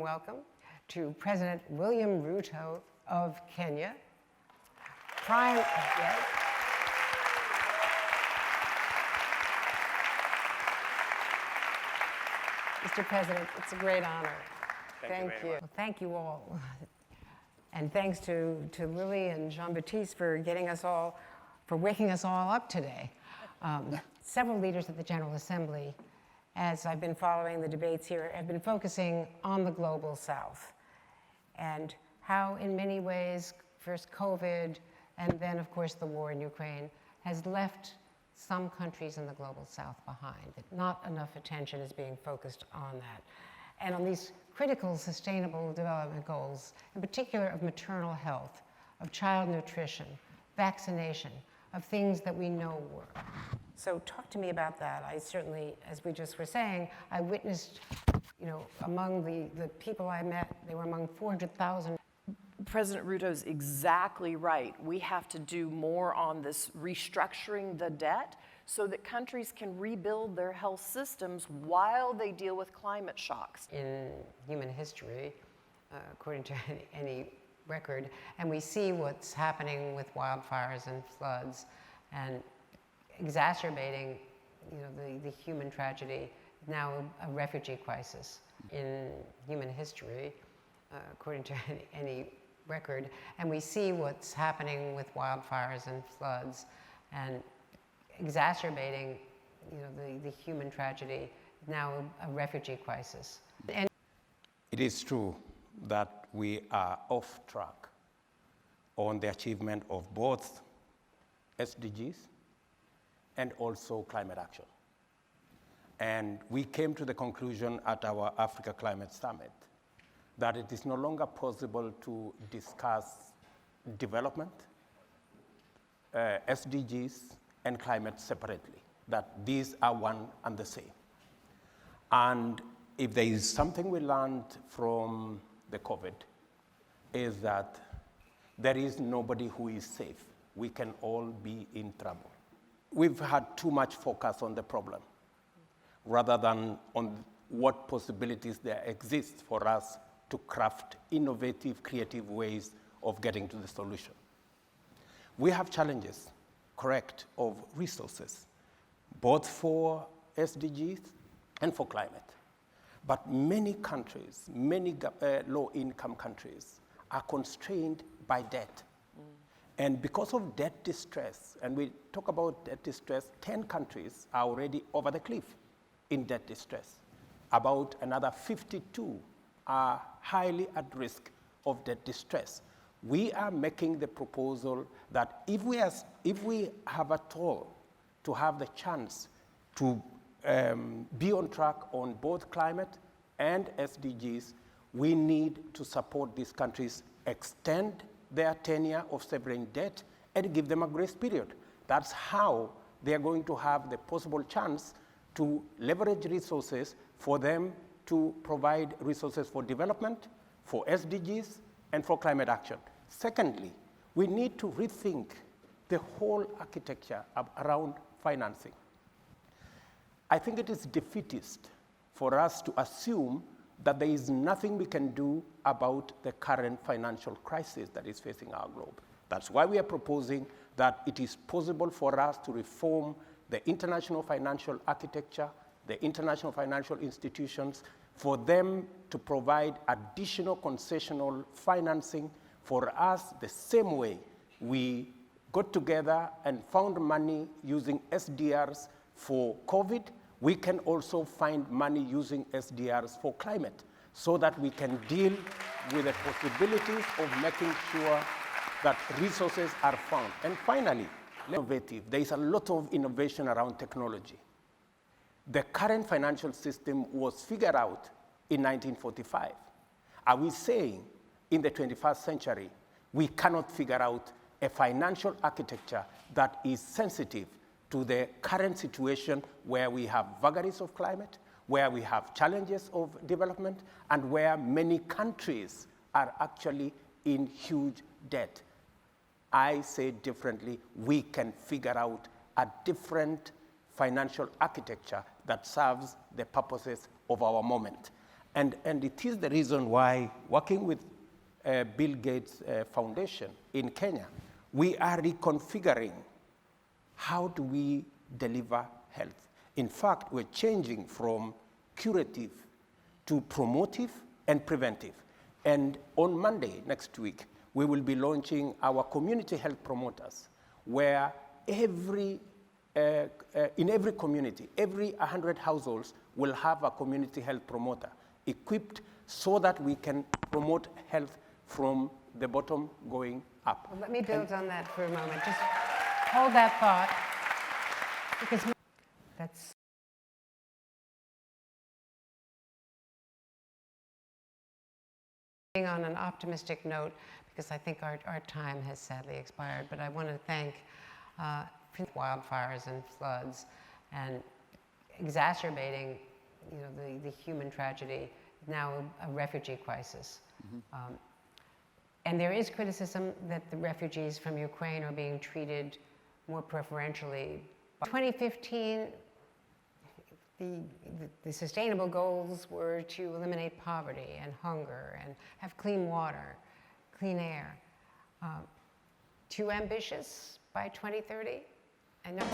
welcome to President William Ruto of Kenya. Mr. President, it's a great honor. Thank you. Well, thank you all. And thanks to Lily and Jean-Baptiste for waking us all up today. Several leaders at the General Assembly, as I've been following the debates here, have been focusing on the global South and how in many ways, first COVID, and then of course the war in Ukraine, has left some countries in the global South behind, that not enough attention is being focused on that. And on these critical sustainable development goals, in particular of maternal health, of child nutrition, vaccination, of things that we know work. So talk to me about that. I certainly, as we just were saying, I witnessed, among the people I met, they were among 400,000. President Ruto's exactly right. We have to do more on this restructuring the debt so that countries can rebuild their health systems while they deal with climate shocks. In human history, according to any record, and we see what's happening with wildfires and floods and exacerbating the human tragedy, now a refugee crisis. In human history, according to any record, and we see what's happening with wildfires and floods and exacerbating the human tragedy, now a refugee crisis. And it is true that we are off track on the achievement of both SDGs and also climate action. And we came to the conclusion at our Africa Climate Summit that it is no longer possible to discuss development, SDGs, and climate separately, that these are one and the same. And if there is something we learned from the COVID, is that there is nobody who is safe. We can all be in trouble. We've had too much focus on the problem rather than on what possibilities there exist for us to craft innovative, creative ways of getting to the solution. We have challenges, correct, of resources, both for SDGs and for climate. But many countries, many low-income countries are constrained by debt. And because of debt distress, and we talk about debt distress, 10 countries are already over the cliff in debt distress. About another 52 are highly at risk of debt distress. We are making the proposal that if we have at all to have the chance to be on track on both climate and SDGs, we need to support these countries, extend their tenure of severing debt, and give them a grace period. That's how they are going to have the possible chance to leverage resources for them to provide resources for development, for SDGs, and for climate action. Secondly, we need to rethink the whole architecture around financing. I think it is defeatist for us to assume that there is nothing we can do about the current financial crisis that is facing our globe. That's why we are proposing that it is possible for us to reform the international financial architecture, the international financial institutions, for them to provide additional concessional financing for us the same way we got together and found money using SDRs for COVID. We can also find money using SDRs for climate so that we can deal with the possibilities of making sure that resources are found. And finally, innovative. There is a lot of innovation around technology. The current financial system was figured out in 1945. Are we saying in the 21st century we cannot figure out a financial architecture that is sensitive to the current situation where we have vagaries of climate, where we have challenges of development, and where many countries are actually in huge debt? I say differently, we can figure out a different financial architecture that serves the purposes of our moment. And it is the reason why, working with Bill Gates Foundation in Kenya, we are reconfiguring how do we deliver health. In fact, we're changing from curative to promotive and preventive. And on Monday next week, we will be launching our community health promoters, where in every community, every 100 households will have a community health promoter equipped so that we can promote health from the bottom going up. Well, let me build on that for a moment. Just hold that thought, because that's on an optimistic note, because I think our time has sadly expired. But I want to thank wildfires and floods, and exacerbating, the human tragedy, now a refugee crisis. And there is criticism that the refugees from Ukraine are being treated more preferentially. By 2015, the sustainable goals were to eliminate poverty and hunger and have clean water, clean air. Too ambitious by 2030? I know.